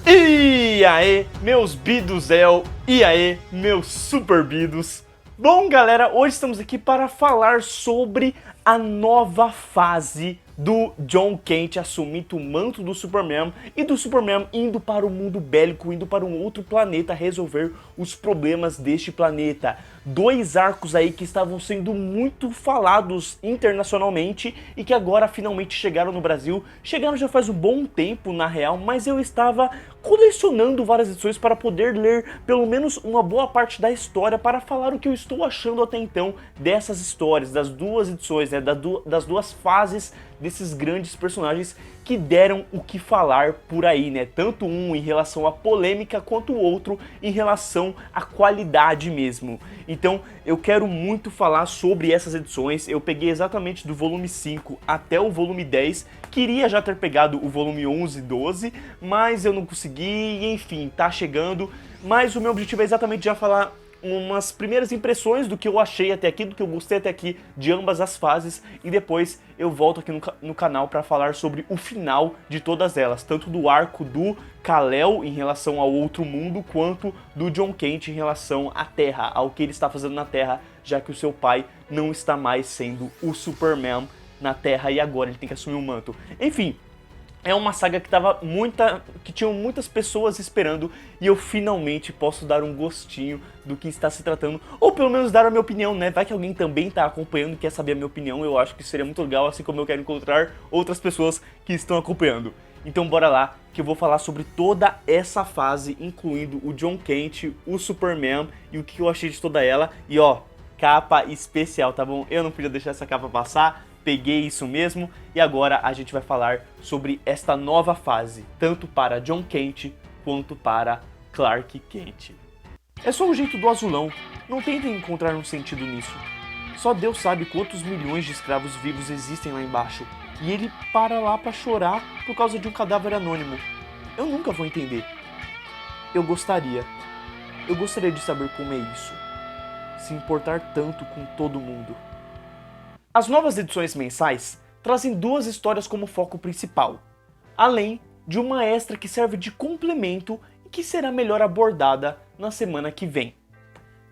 E aí, meus biduzel, e aí, meus super bidos. Bom, galera, hoje estamos aqui para falar sobre a nova fase do Jon Kent assumindo o manto do Superman e do Superman indo para o mundo bélico, indo para um outro planeta resolver os problemas deste planeta. Dois arcos aí que estavam sendo muito falados internacionalmente e que agora finalmente chegaram no Brasil. Chegaram já faz um bom tempo, na real, mas eu estava colecionando várias edições para poder ler pelo menos uma boa parte da história para falar o que eu estou achando até então dessas histórias, das duas edições, né, das duas fases desses grandes personagens que deram o que falar por aí, né? Tanto um em relação à polêmica quanto o outro em relação à qualidade mesmo. Então eu quero muito falar sobre essas edições. Eu peguei exatamente do volume 5 até o volume 10. Queria já ter pegado o volume 11 e 12, mas eu não consegui, e enfim, tá chegando. Mas o meu objetivo é exatamente já falar umas primeiras impressões do que eu achei até aqui, do que eu gostei até aqui de ambas as fases, e depois eu volto aqui no canal para falar sobre o final de todas elas, tanto do arco do Kal-El em relação ao outro mundo, quanto do Jon Kent em relação à Terra, ao que ele está fazendo na Terra, já que o seu pai não está mais sendo o Superman na Terra e agora ele tem que assumir o manto. Enfim, é uma saga que tinham muitas pessoas esperando e eu finalmente posso dar um gostinho do que está se tratando, ou pelo menos dar a minha opinião, né? Vai que alguém também está acompanhando e quer saber a minha opinião, eu acho que seria muito legal, assim como eu quero encontrar outras pessoas que estão acompanhando. Então bora lá, que eu vou falar sobre toda essa fase, incluindo o Jon Kent, o Superman e o que eu achei de toda ela. E ó, capa especial, tá bom? Eu não podia deixar essa capa passar. Peguei isso mesmo, e agora a gente vai falar sobre esta nova fase, tanto para Jon Kent quanto para Clark Kent. É só o jeito do azulão, não tentem encontrar um sentido nisso. Só Deus sabe quantos milhões de escravos vivos existem lá embaixo, e ele para lá pra chorar por causa de um cadáver anônimo. Eu nunca vou entender. Eu gostaria de saber como é isso, se importar tanto com todo mundo. As novas edições mensais trazem duas histórias como foco principal, além de uma extra que serve de complemento e que será melhor abordada na semana que vem.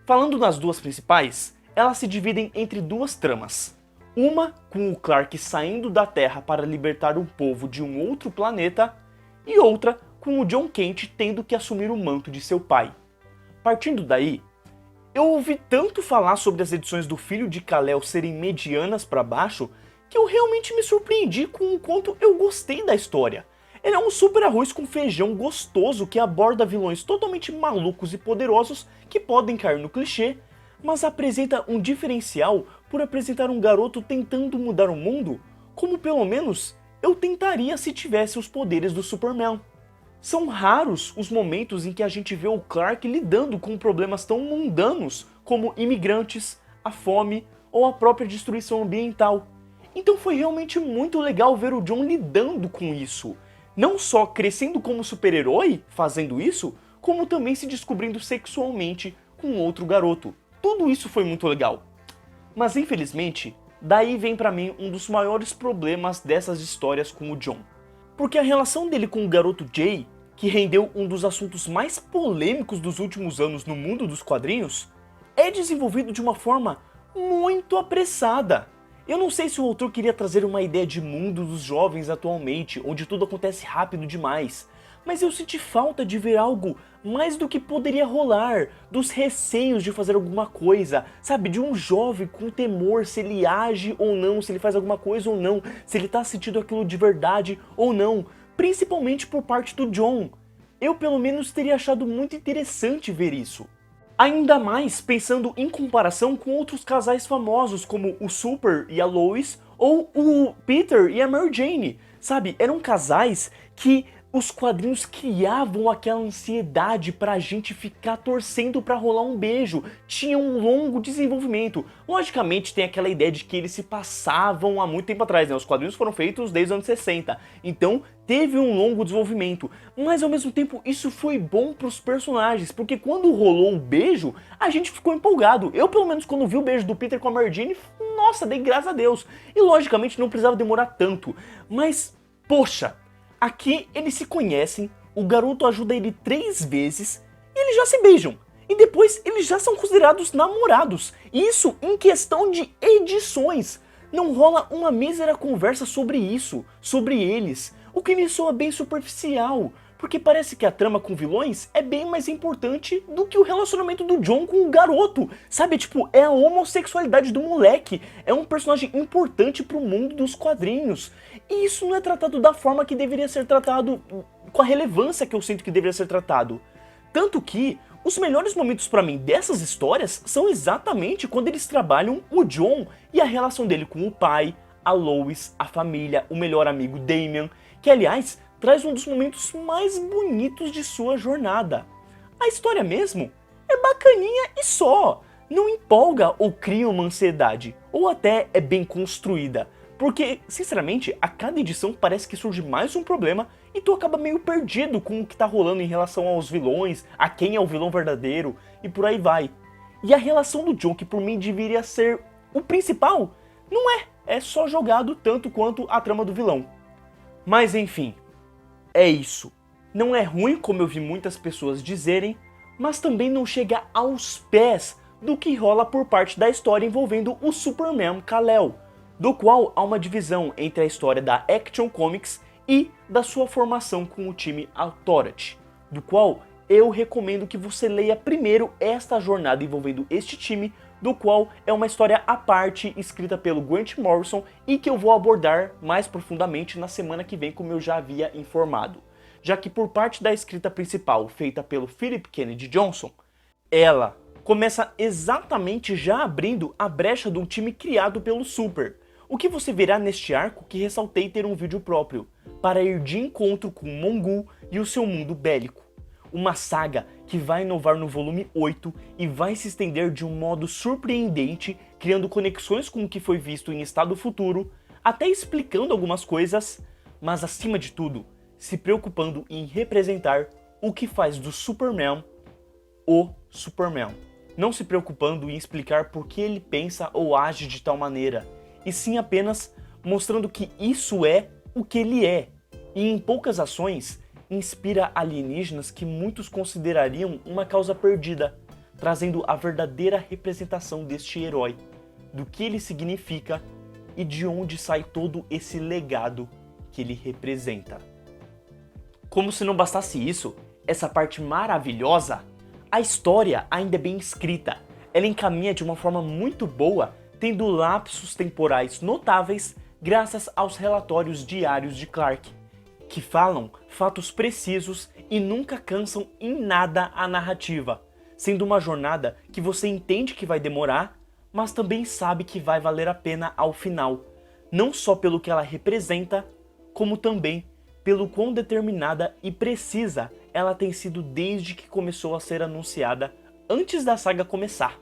Falando nas duas principais, elas se dividem entre duas tramas. Uma com o Clark saindo da Terra para libertar um povo de um outro planeta, e outra com o Jon Kent tendo que assumir o manto de seu pai. Partindo daí, eu ouvi tanto falar sobre as edições do filho de Kal-El serem medianas para baixo, que eu realmente me surpreendi com o quanto eu gostei da história. Ele é um super arroz com feijão gostoso que aborda vilões totalmente malucos e poderosos que podem cair no clichê, mas apresenta um diferencial por apresentar um garoto tentando mudar o mundo, como pelo menos eu tentaria se tivesse os poderes do Superman. São raros os momentos em que a gente vê o Clark lidando com problemas tão mundanos como imigrantes, a fome ou a própria destruição ambiental. Então foi realmente muito legal ver o Jon lidando com isso. Não só crescendo como super-herói fazendo isso, como também se descobrindo sexualmente com outro garoto. Tudo isso foi muito legal. Mas infelizmente, daí vem pra mim um dos maiores problemas dessas histórias com o Jon. Porque a relação dele com o garoto Jay, que rendeu um dos assuntos mais polêmicos dos últimos anos no mundo dos quadrinhos, é desenvolvido de uma forma muito apressada. Eu não sei se o autor queria trazer uma ideia de mundo dos jovens atualmente, onde tudo acontece rápido demais, mas eu senti falta de ver algo mais do que poderia rolar, dos receios de fazer alguma coisa, sabe, de um jovem com temor se ele age ou não, se ele faz alguma coisa ou não, se ele tá sentindo aquilo de verdade ou não, principalmente por parte do Jon. Eu pelo menos teria achado muito interessante ver isso. Ainda mais pensando em comparação com outros casais famosos como o Super e a Lois ou o Peter e a Mary Jane, sabe, eram casais que os quadrinhos criavam aquela ansiedade pra gente ficar torcendo pra rolar um beijo. Tinha um longo desenvolvimento. Logicamente tem aquela ideia de que eles se passavam há muito tempo atrás, né? Os quadrinhos foram feitos desde os anos 60. Então teve um longo desenvolvimento. Mas ao mesmo tempo isso foi bom pros personagens, porque quando rolou o beijo, a gente ficou empolgado. Eu pelo menos quando vi o beijo do Peter com a Mary Jane, nossa, dei graças a Deus. E logicamente não precisava demorar tanto. Mas, poxa, aqui eles se conhecem, o garoto ajuda ele 3 vezes e eles já se beijam. E depois eles já são considerados namorados. Isso em questão de edições. Não rola uma mísera conversa sobre isso, sobre eles. O que me soa bem superficial. Porque parece que a trama com vilões é bem mais importante do que o relacionamento do Jon com o garoto. Sabe, tipo, é a homossexualidade do moleque. É um personagem importante pro mundo dos quadrinhos. E isso não é tratado da forma que deveria ser tratado, com a relevância que eu sinto que deveria ser tratado. Tanto que os melhores momentos pra mim dessas histórias são exatamente quando eles trabalham o Jon e a relação dele com o pai, a Lois, a família, o melhor amigo Damian, que aliás traz um dos momentos mais bonitos de sua jornada. A história mesmo é bacaninha e só, não empolga ou cria uma ansiedade, ou até é bem construída, porque, sinceramente, a cada edição parece que surge mais um problema e tu acaba meio perdido com o que tá rolando em relação aos vilões, a quem é o vilão verdadeiro, e por aí vai. E a relação do Jon, que por mim deveria ser o principal, não é só jogado tanto quanto a trama do vilão. Mas enfim, é isso. Não é ruim, como eu vi muitas pessoas dizerem, mas também não chega aos pés do que rola por parte da história envolvendo o Superman Kal-El, do qual há uma divisão entre a história da Action Comics e da sua formação com o time Authority, do qual eu recomendo que você leia primeiro esta jornada envolvendo este time, do qual é uma história à parte escrita pelo Grant Morrison e que eu vou abordar mais profundamente na semana que vem, como eu já havia informado. Já que por parte da escrita principal, feita pelo Philip Kennedy Johnson, ela começa exatamente já abrindo a brecha de um time criado pelo Super, o que você verá neste arco que ressaltei ter um vídeo próprio, para ir de encontro com Mongul e o seu mundo bélico. Uma saga que vai inovar no volume 8 e vai se estender de um modo surpreendente, criando conexões com o que foi visto em Estado Futuro, até explicando algumas coisas, mas acima de tudo, se preocupando em representar o que faz do Superman o Superman. Não se preocupando em explicar por que ele pensa ou age de tal maneira, e sim apenas mostrando que isso é o que ele é, e em poucas ações inspira alienígenas que muitos considerariam uma causa perdida, trazendo a verdadeira representação deste herói, do que ele significa e de onde sai todo esse legado que ele representa. Como se não bastasse isso, essa parte maravilhosa, a história ainda é bem escrita. Ela encaminha de uma forma muito boa, tendo lapsos temporais notáveis graças aos relatórios diários de Clark, que falam fatos precisos e nunca cansam em nada a narrativa, sendo uma jornada que você entende que vai demorar, mas também sabe que vai valer a pena ao final, não só pelo que ela representa, como também pelo quão determinada e precisa ela tem sido desde que começou a ser anunciada antes da saga começar.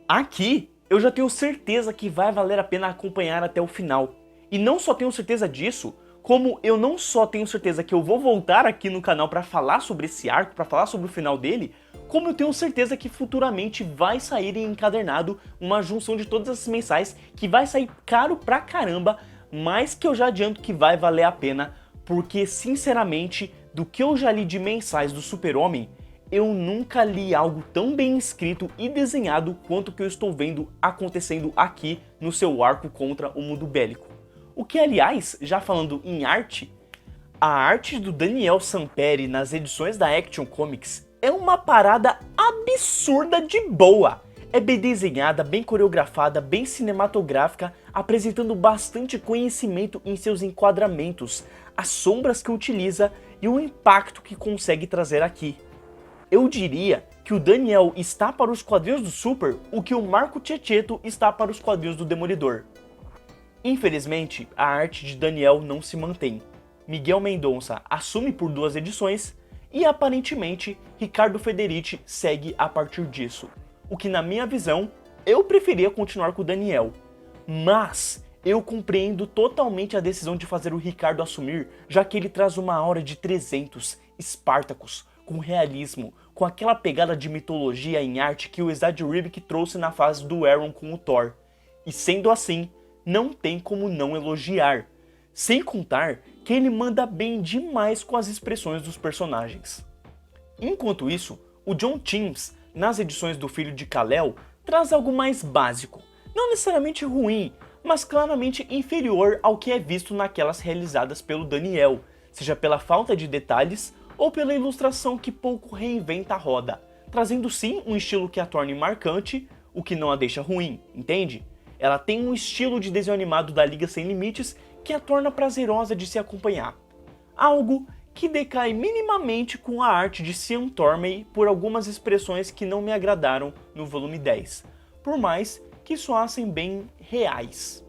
Aqui eu já tenho certeza que vai valer a pena acompanhar até o final, e não só tenho certeza disso, como eu não só tenho certeza que eu vou voltar aqui no canal para falar sobre esse arco, para falar sobre o final dele, como eu tenho certeza que futuramente vai sair em encadernado uma junção de todas essas mensais que vai sair caro pra caramba, mas que eu já adianto que vai valer a pena, porque sinceramente, do que eu já li de mensais do Super-Homem, eu nunca li algo tão bem escrito e desenhado quanto o que eu estou vendo acontecendo aqui no seu arco contra o mundo bélico. O que, aliás, já falando em arte, a arte do Daniel Samperi nas edições da Action Comics é uma parada absurda de boa. É bem desenhada, bem coreografada, bem cinematográfica, apresentando bastante conhecimento em seus enquadramentos, as sombras que utiliza e o impacto que consegue trazer aqui. Eu diria que o Daniel está para os quadrinhos do Super o que o Marco Checchetto está para os quadrinhos do Demolidor. Infelizmente, a arte de Daniel não se mantém. Miguel Mendonça assume por 2 edições e aparentemente Ricardo Federici segue a partir disso. O que na minha visão, eu preferia continuar com o Daniel. Mas eu compreendo totalmente a decisão de fazer o Ricardo assumir, já que ele traz uma aura de 300, Spartacus, com realismo, com aquela pegada de mitologia em arte que o Esad Ribic trouxe na fase do Aaron com o Thor. E sendo assim, não tem como não elogiar. Sem contar que ele manda bem demais com as expressões dos personagens. Enquanto isso, o John Timms, nas edições do Filho de Kal-El, traz algo mais básico, não necessariamente ruim, mas claramente inferior ao que é visto naquelas realizadas pelo Daniel, seja pela falta de detalhes ou pela ilustração que pouco reinventa a roda, trazendo sim um estilo que a torne marcante, o que não a deixa ruim, entende? Ela tem um estilo de desenho animado da Liga Sem Limites que a torna prazerosa de se acompanhar. Algo que decai minimamente com a arte de Sean Tormey por algumas expressões que não me agradaram no volume 10, por mais que soassem bem reais.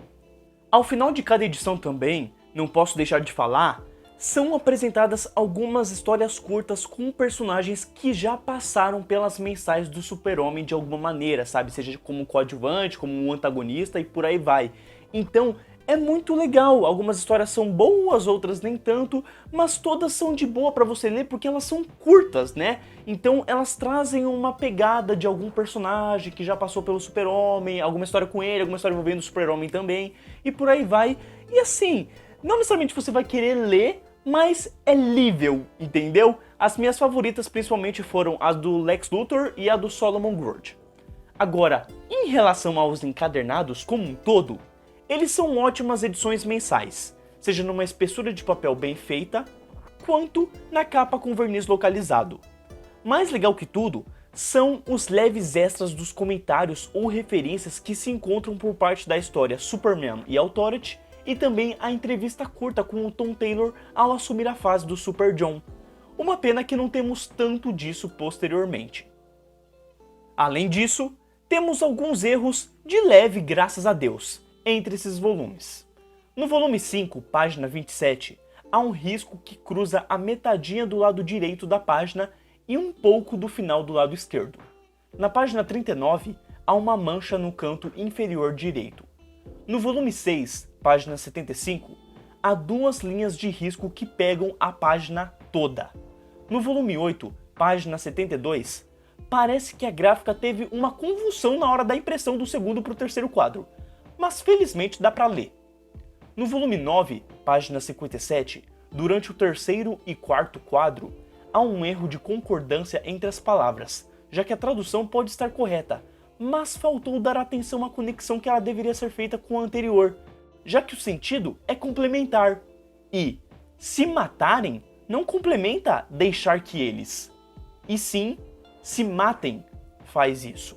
Ao final de cada edição também, não posso deixar de falar, são apresentadas algumas histórias curtas com personagens que já passaram pelas mensais do Super-Homem de alguma maneira, sabe? Seja como coadjuvante, como um antagonista e por aí vai. Então, é muito legal, algumas histórias são boas, outras nem tanto, mas todas são de boa pra você ler porque elas são curtas, né? Então elas trazem uma pegada de algum personagem que já passou pelo Super-Homem, alguma história com ele, alguma história envolvendo o Super-Homem também, e por aí vai. E assim, não necessariamente você vai querer ler, mas é lível, entendeu? As minhas favoritas principalmente foram as do Lex Luthor e a do Solomon Grundy. Agora, em relação aos encadernados como um todo, eles são ótimas edições mensais, seja numa espessura de papel bem feita, quanto na capa com verniz localizado. Mais legal que tudo, são os leves extras dos comentários ou referências que se encontram por parte da história Superman e Authority, e também a entrevista curta com o Tom Taylor ao assumir a fase do Super John. Uma pena que não temos tanto disso posteriormente. Além disso, temos alguns erros de leve graças a Deus entre esses volumes. No volume 5, página 27, há um risco que cruza a metadinha do lado direito da página e um pouco do final do lado esquerdo. Na página 39, há uma mancha no canto inferior direito. No volume 6, página 75, há duas linhas de risco que pegam a página toda. No volume 8, página 72, parece que a gráfica teve uma convulsão na hora da impressão do segundo para o terceiro quadro, mas felizmente dá para ler. No volume 9, página 57, durante o terceiro e quarto quadro, há um erro de concordância entre as palavras, já que a tradução pode estar correta, mas faltou dar atenção à conexão que ela deveria ser feita com a anterior, já que o sentido é complementar, e se matarem não complementa deixar que eles, e sim, se matem faz isso.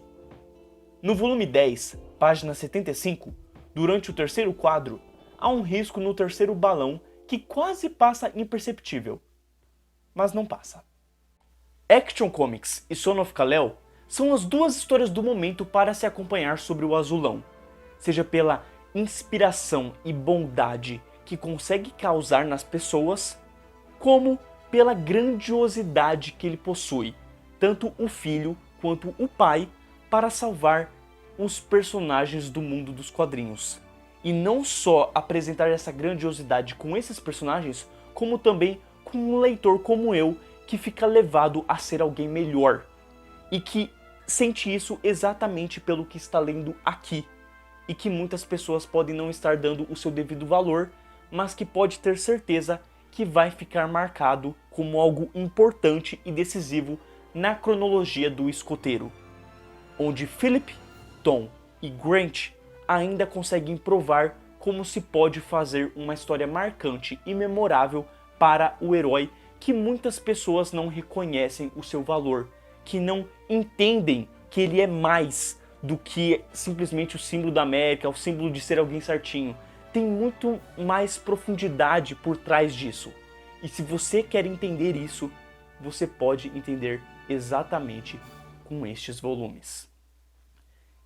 No volume 10, página 75, durante o terceiro quadro, há um risco no terceiro balão que quase passa imperceptível, mas não passa. Action Comics e Son of Kal-El são as duas histórias do momento para se acompanhar sobre o Azulão, seja pela inspiração e bondade que consegue causar nas pessoas, como pela grandiosidade que ele possui, tanto o filho quanto o pai, para salvar os personagens do mundo dos quadrinhos. E não só apresentar essa grandiosidade com esses personagens, como também com um leitor como eu, que fica levado a ser alguém melhor. E que sente isso exatamente pelo que está lendo aqui. E que muitas pessoas podem não estar dando o seu devido valor, mas que pode ter certeza que vai ficar marcado como algo importante e decisivo na cronologia do escoteiro, onde Philip, Tom e Grant ainda conseguem provar como se pode fazer uma história marcante e memorável para o herói que muitas pessoas não reconhecem o seu valor, que não entendem que ele é mais do que simplesmente o símbolo da América, o símbolo de ser alguém certinho. Tem muito mais profundidade por trás disso. E se você quer entender isso, você pode entender exatamente com estes volumes.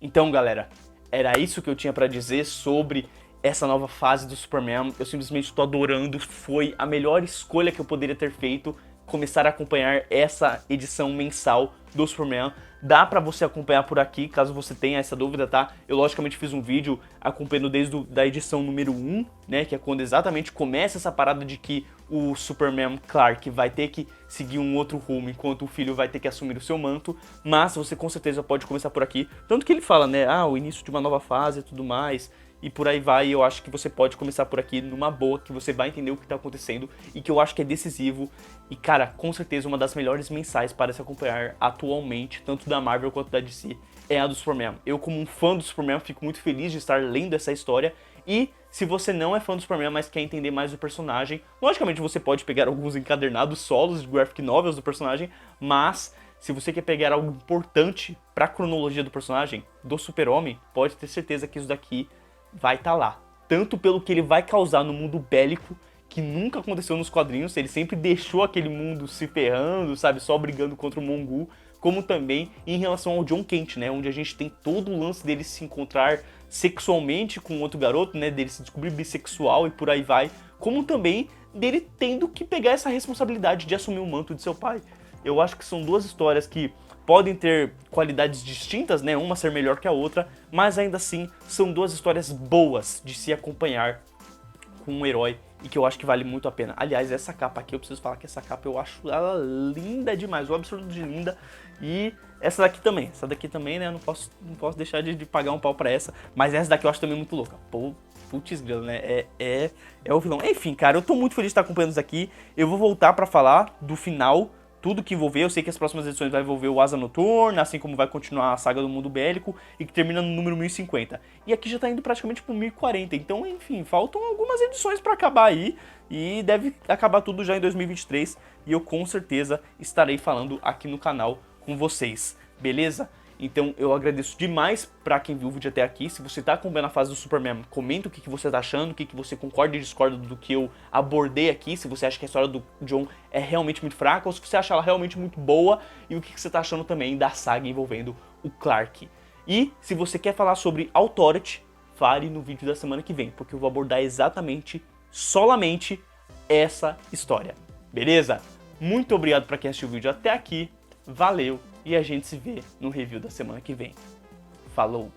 Então, galera, era isso que eu tinha pra dizer sobre essa nova fase do Superman. Eu simplesmente estou adorando, foi a melhor escolha que eu poderia ter feito, começar a acompanhar essa edição mensal do Superman. Dá pra você acompanhar por aqui, caso você tenha essa dúvida, tá? Eu logicamente fiz um vídeo acompanhando desde a edição número 1, né? Que é quando exatamente começa essa parada de que o Superman Clark vai ter que seguir um outro rumo, enquanto o filho vai ter que assumir o seu manto. Mas você com certeza pode começar por aqui. Tanto que ele fala, né? Ah, o início de uma nova fase e tudo mais. e por aí vai. Eu acho que você pode começar por aqui numa boa, que você vai entender o que tá acontecendo e que eu acho que é decisivo. E cara, com certeza uma das melhores mensais para se acompanhar atualmente, tanto da Marvel quanto da DC, é a do Superman. Eu, como um fã do Superman, fico muito feliz de estar lendo essa história. E se você não é fã do Superman, mas quer entender mais do personagem, logicamente você pode pegar alguns encadernados solos de graphic novels do personagem, mas se você quer pegar algo importante para a cronologia do personagem, do Super-Homem, pode ter certeza que isso daqui vai estar lá. Tanto pelo que ele vai causar no mundo bélico, que nunca aconteceu nos quadrinhos, ele sempre deixou aquele mundo se ferrando, sabe, só brigando contra o Mongul, como também em relação ao John Kent, né, onde a gente tem todo o lance dele se encontrar sexualmente com outro garoto, né, dele se descobrir bissexual e por aí vai, como também dele tendo que pegar essa responsabilidade de assumir o manto de seu pai. Eu acho que são duas histórias que podem ter qualidades distintas, né, uma ser melhor que a outra, mas ainda assim são duas histórias boas de se acompanhar com um herói e que eu acho que vale muito a pena. Aliás, essa capa aqui, eu preciso falar que essa capa eu acho ela linda demais, um absurdo de linda. E essa daqui também, né, eu não posso deixar de pagar um pau pra essa, mas essa daqui eu acho também muito louca. Pô, putz grilo, né, é o vilão. Enfim, cara, eu tô muito feliz de estar acompanhando isso aqui, eu vou voltar pra falar do final, tudo que envolver. Eu sei que as próximas edições vai envolver o Asa Noturna, assim como vai continuar a saga do mundo bélico, e que termina no número 1050. E aqui já tá indo praticamente pro 1040, então, enfim, faltam algumas edições pra acabar aí, e deve acabar tudo já em 2023, e eu com certeza estarei falando aqui no canal com vocês, beleza? Então eu agradeço demais pra quem viu o vídeo até aqui. Se você tá acompanhando a fase do Superman, comenta o que você tá achando, o que você concorda e discorda do que eu abordei aqui, se você acha que a história do John é realmente muito fraca ou se você acha ela realmente muito boa, e o que você tá achando também da saga envolvendo o Clark. E se você quer falar sobre Authority, fale no vídeo da semana que vem, porque eu vou abordar exatamente, solamente essa história, beleza? Muito obrigado pra quem assistiu o vídeo até aqui, valeu! E a gente se vê no review da semana que vem. Falou!